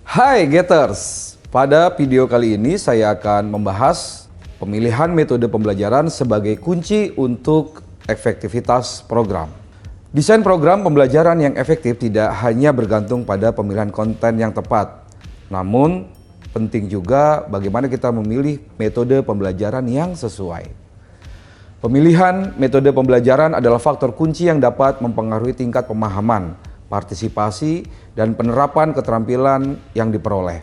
Hai Getters, pada video kali ini saya akan membahas pemilihan metode pembelajaran sebagai kunci untuk efektivitas program. Desain program pembelajaran yang efektif tidak hanya bergantung pada pemilihan konten yang tepat, namun penting juga bagaimana kita memilih metode pembelajaran yang sesuai. Pemilihan metode pembelajaran adalah faktor kunci yang dapat mempengaruhi tingkat pemahaman, partisipasi, dan penerapan keterampilan yang diperoleh.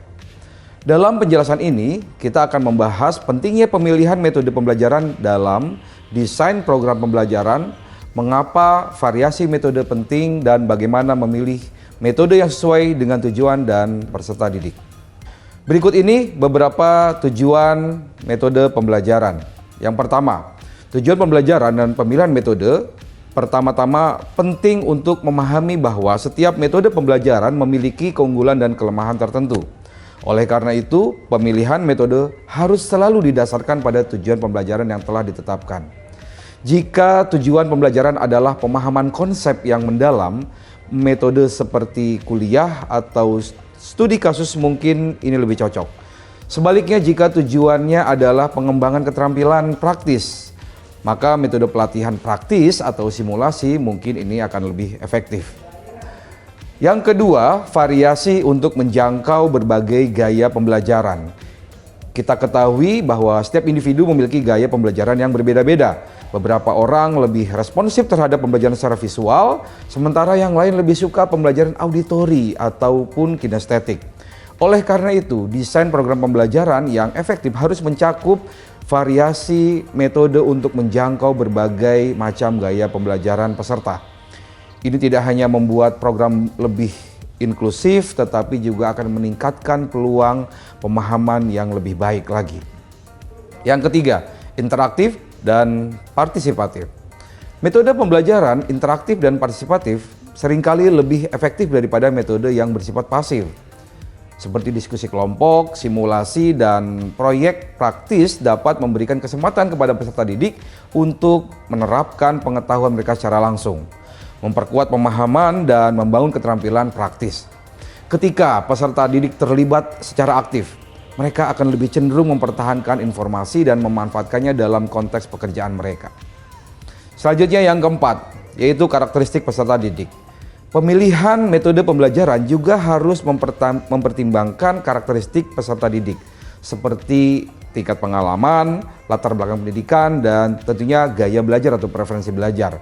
Dalam penjelasan ini, kita akan membahas pentingnya pemilihan metode pembelajaran dalam desain program pembelajaran, mengapa variasi metode penting, dan bagaimana memilih metode yang sesuai dengan tujuan dan peserta didik. Berikut ini beberapa tujuan metode pembelajaran. Yang pertama, tujuan pembelajaran dan pemilihan metode. Pertama-tama, penting untuk memahami bahwa setiap metode pembelajaran memiliki keunggulan dan kelemahan tertentu. Oleh karena itu, pemilihan metode harus selalu didasarkan pada tujuan pembelajaran yang telah ditetapkan. Jika tujuan pembelajaran adalah pemahaman konsep yang mendalam, metode seperti kuliah atau studi kasus mungkin ini lebih cocok. Sebaliknya, jika tujuannya adalah pengembangan keterampilan praktis, maka metode pelatihan praktis atau simulasi mungkin ini akan lebih efektif. Yang kedua, variasi untuk menjangkau berbagai gaya pembelajaran. Kita ketahui bahwa setiap individu memiliki gaya pembelajaran yang berbeda-beda. Beberapa orang lebih responsif terhadap pembelajaran secara visual, sementara yang lain lebih suka pembelajaran auditori ataupun kinestetik. Oleh karena itu, desain program pembelajaran yang efektif harus mencakup variasi metode untuk menjangkau berbagai macam gaya pembelajaran peserta. Ini tidak hanya membuat program lebih inklusif, tetapi juga akan meningkatkan peluang pemahaman yang lebih baik lagi. Yang ketiga, interaktif dan partisipatif. Metode pembelajaran interaktif dan partisipatif seringkali lebih efektif daripada metode yang bersifat pasif. Seperti diskusi kelompok, simulasi, dan proyek praktis dapat memberikan kesempatan kepada peserta didik untuk menerapkan pengetahuan mereka secara langsung, memperkuat pemahaman, dan membangun keterampilan praktis. Ketika peserta didik terlibat secara aktif, mereka akan lebih cenderung mempertahankan informasi dan memanfaatkannya dalam konteks pekerjaan mereka. Selanjutnya yang keempat, yaitu karakteristik peserta didik. Pemilihan metode pembelajaran juga harus mempertimbangkan karakteristik peserta didik, seperti tingkat pengalaman, latar belakang pendidikan, dan tentunya gaya belajar atau preferensi belajar.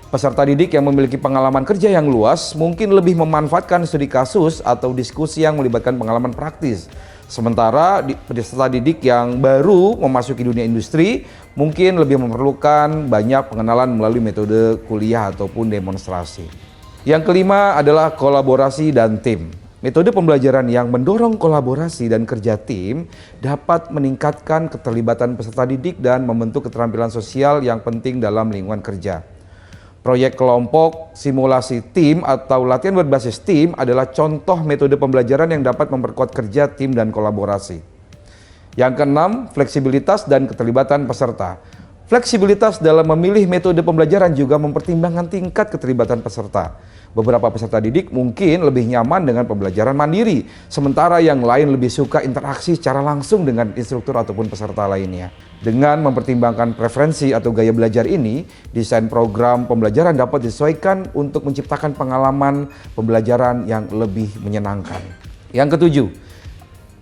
Peserta didik yang memiliki pengalaman kerja yang luas mungkin lebih memanfaatkan studi kasus atau diskusi yang melibatkan pengalaman praktis. Sementara peserta didik yang baru memasuki dunia industri mungkin lebih memerlukan banyak pengenalan melalui metode kuliah ataupun demonstrasi. Yang kelima adalah kolaborasi dan tim. Metode pembelajaran yang mendorong kolaborasi dan kerja tim dapat meningkatkan keterlibatan peserta didik dan membentuk keterampilan sosial yang penting dalam lingkungan kerja. Proyek kelompok, simulasi tim, atau latihan berbasis tim adalah contoh metode pembelajaran yang dapat memperkuat kerja tim dan kolaborasi. Yang keenam, fleksibilitas dan keterlibatan peserta. Fleksibilitas dalam memilih metode pembelajaran juga mempertimbangkan tingkat keterlibatan peserta. Beberapa peserta didik mungkin lebih nyaman dengan pembelajaran mandiri, sementara yang lain lebih suka interaksi secara langsung dengan instruktur ataupun peserta lainnya. Dengan mempertimbangkan preferensi atau gaya belajar ini, desain program pembelajaran dapat disesuaikan untuk menciptakan pengalaman pembelajaran yang lebih menyenangkan. Yang ketujuh,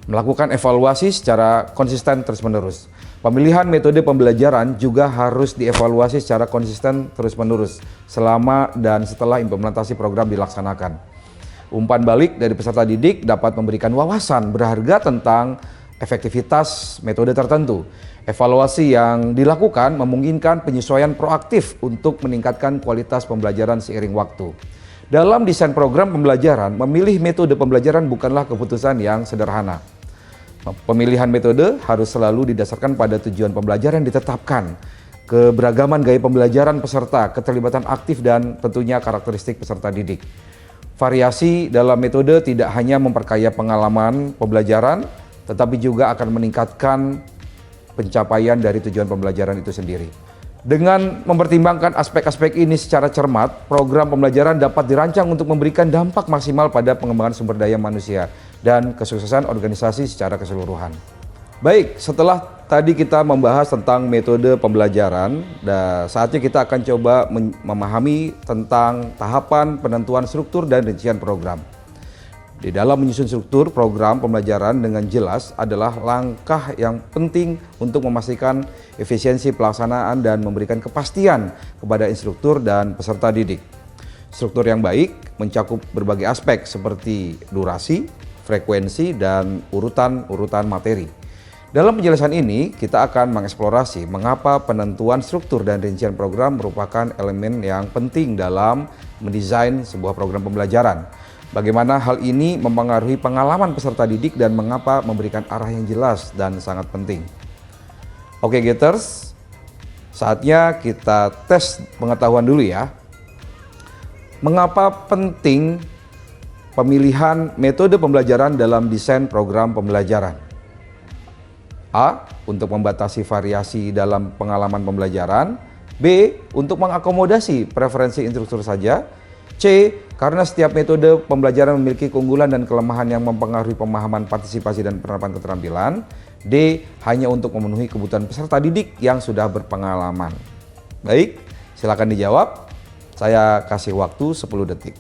melakukan evaluasi secara konsisten terus-menerus. Pemilihan metode pembelajaran juga harus dievaluasi secara konsisten terus-menerus selama dan setelah implementasi program dilaksanakan. Umpan balik dari peserta didik dapat memberikan wawasan berharga tentang efektivitas metode tertentu. Evaluasi yang dilakukan memungkinkan penyesuaian proaktif untuk meningkatkan kualitas pembelajaran seiring waktu. Dalam desain program pembelajaran, memilih metode pembelajaran bukanlah keputusan yang sederhana. Pemilihan metode harus selalu didasarkan pada tujuan pembelajaran yang ditetapkan, keberagaman gaya pembelajaran peserta, keterlibatan aktif, dan tentunya karakteristik peserta didik. Variasi dalam metode tidak hanya memperkaya pengalaman pembelajaran, tetapi juga akan meningkatkan pencapaian dari tujuan pembelajaran itu sendiri. Dengan mempertimbangkan aspek-aspek ini secara cermat, program pembelajaran dapat dirancang untuk memberikan dampak maksimal pada pengembangan sumber daya manusia dan kesuksesan organisasi secara keseluruhan. Baik, setelah tadi kita membahas tentang metode pembelajaran, saatnya kita akan coba memahami tentang tahapan penentuan struktur dan rincian program. Di dalam menyusun struktur program pembelajaran dengan jelas adalah langkah yang penting untuk memastikan efisiensi pelaksanaan dan memberikan kepastian kepada instruktur dan peserta didik. Struktur yang baik mencakup berbagai aspek seperti durasi, frekuensi, dan urutan materi. Dalam penjelasan ini, kita akan mengeksplorasi mengapa penentuan struktur dan rincian program merupakan elemen yang penting dalam mendesain sebuah program pembelajaran. Bagaimana hal ini mempengaruhi pengalaman peserta didik dan mengapa memberikan arah yang jelas dan sangat penting. Oke Getters, saatnya kita tes pengetahuan dulu ya. Mengapa penting pemilihan metode pembelajaran dalam desain program pembelajaran? A. Untuk membatasi variasi dalam pengalaman pembelajaran. B. Untuk mengakomodasi preferensi instruktur saja. C. Karena setiap metode pembelajaran memiliki keunggulan dan kelemahan yang mempengaruhi pemahaman partisipasi dan penerapan keterampilan. D. Hanya untuk memenuhi kebutuhan peserta didik yang sudah berpengalaman. Baik, silakan dijawab. Saya kasih waktu 10 detik.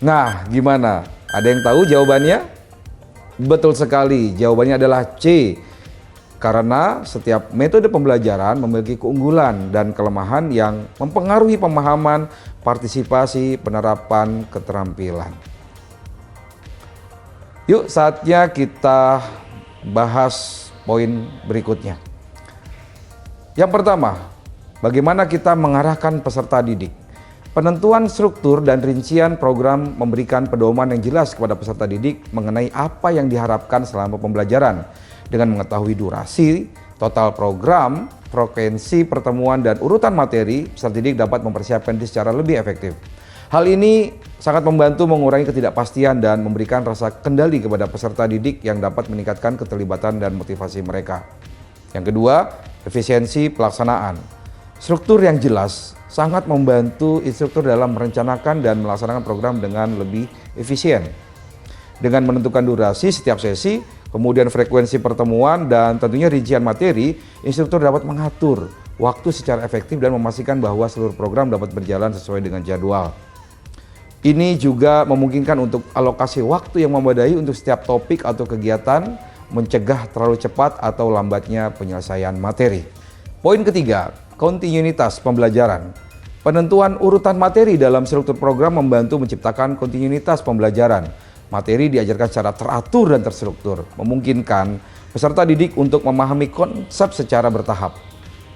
Nah, gimana? Ada yang tahu jawabannya? Betul sekali, jawabannya adalah C. Karena setiap metode pembelajaran memiliki keunggulan dan kelemahan yang mempengaruhi pemahaman, partisipasi, penerapan, keterampilan. Yuk, saatnya kita bahas poin berikutnya. Yang pertama, bagaimana kita mengarahkan peserta didik? Penentuan struktur dan rincian program memberikan pedoman yang jelas kepada peserta didik mengenai apa yang diharapkan selama pembelajaran. Dengan mengetahui durasi, total program, frekuensi pertemuan, dan urutan materi, peserta didik dapat mempersiapkan diri secara lebih efektif. Hal ini sangat membantu mengurangi ketidakpastian dan memberikan rasa kendali kepada peserta didik yang dapat meningkatkan keterlibatan dan motivasi mereka. Yang kedua, efisiensi pelaksanaan. Struktur yang jelas sangat membantu instruktur dalam merencanakan dan melaksanakan program dengan lebih efisien. Dengan menentukan durasi setiap sesi, kemudian frekuensi pertemuan, dan tentunya rincian materi, instruktur dapat mengatur waktu secara efektif dan memastikan bahwa seluruh program dapat berjalan sesuai dengan jadwal. Ini juga memungkinkan untuk alokasi waktu yang memadai untuk setiap topik atau kegiatan, mencegah terlalu cepat atau lambatnya penyelesaian materi. Poin ketiga, kontinuitas pembelajaran. Penentuan urutan materi dalam struktur program membantu menciptakan kontinuitas pembelajaran. Materi diajarkan secara teratur dan terstruktur, memungkinkan peserta didik untuk memahami konsep secara bertahap.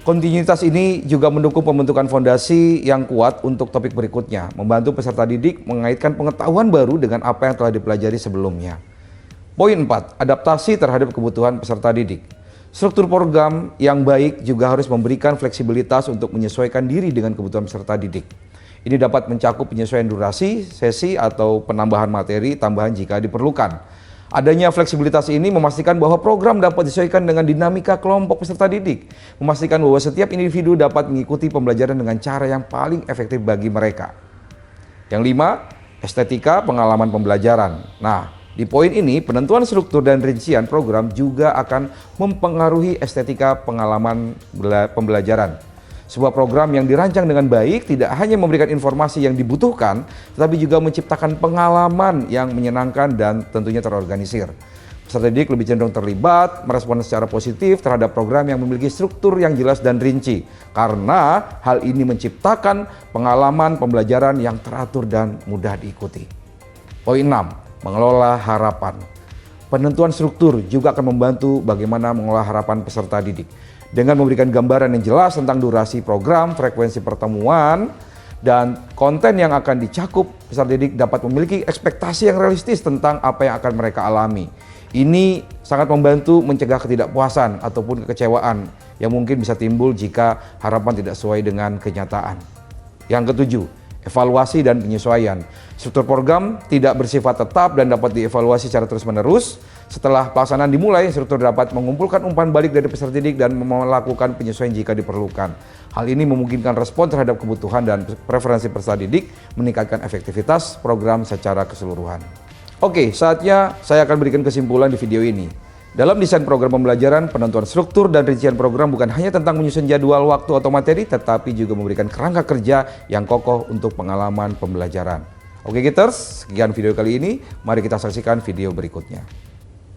Kontinuitas ini juga mendukung pembentukan fondasi yang kuat untuk topik berikutnya, membantu peserta didik mengaitkan pengetahuan baru dengan apa yang telah dipelajari sebelumnya. Poin 4, adaptasi terhadap kebutuhan peserta didik. Struktur program yang baik juga harus memberikan fleksibilitas untuk menyesuaikan diri dengan kebutuhan peserta didik. Ini dapat mencakup penyesuaian durasi, sesi, atau penambahan materi tambahan jika diperlukan. Adanya fleksibilitas ini memastikan bahwa program dapat disesuaikan dengan dinamika kelompok peserta didik, memastikan bahwa setiap individu dapat mengikuti pembelajaran dengan cara yang paling efektif bagi mereka. Yang 5, estetika pengalaman pembelajaran. Nah, di poin ini, penentuan struktur dan rincian program juga akan mempengaruhi estetika pengalaman pembelajaran. Sebuah program yang dirancang dengan baik tidak hanya memberikan informasi yang dibutuhkan, tetapi juga menciptakan pengalaman yang menyenangkan dan tentunya terorganisir. Peserta didik lebih cenderung terlibat, merespon secara positif terhadap program yang memiliki struktur yang jelas dan rinci, karena hal ini menciptakan pengalaman pembelajaran yang teratur dan mudah diikuti. Poin 6. Mengelola harapan. Penentuan struktur juga akan membantu bagaimana mengelola harapan peserta didik. Dengan memberikan gambaran yang jelas tentang durasi program, frekuensi pertemuan, dan konten yang akan dicakup, peserta didik dapat memiliki ekspektasi yang realistis tentang apa yang akan mereka alami. Ini sangat membantu mencegah ketidakpuasan ataupun kekecewaan yang mungkin bisa timbul jika harapan tidak sesuai dengan kenyataan. Yang ketujuh, evaluasi dan penyesuaian. Struktur program tidak bersifat tetap dan dapat dievaluasi secara terus-menerus. Setelah pelaksanaan dimulai, instruktur dapat mengumpulkan umpan balik dari peserta didik dan melakukan penyesuaian jika diperlukan. Hal ini memungkinkan respon terhadap kebutuhan dan preferensi peserta didik, meningkatkan efektivitas program secara keseluruhan. Oke, saatnya saya akan berikan kesimpulan di video ini. Dalam desain program pembelajaran, penentuan struktur dan rincian program bukan hanya tentang menyusun jadwal, waktu, atau materi, tetapi juga memberikan kerangka kerja yang kokoh untuk pengalaman pembelajaran. Oke, Gitters, sekian video kali ini. Mari kita saksikan video berikutnya.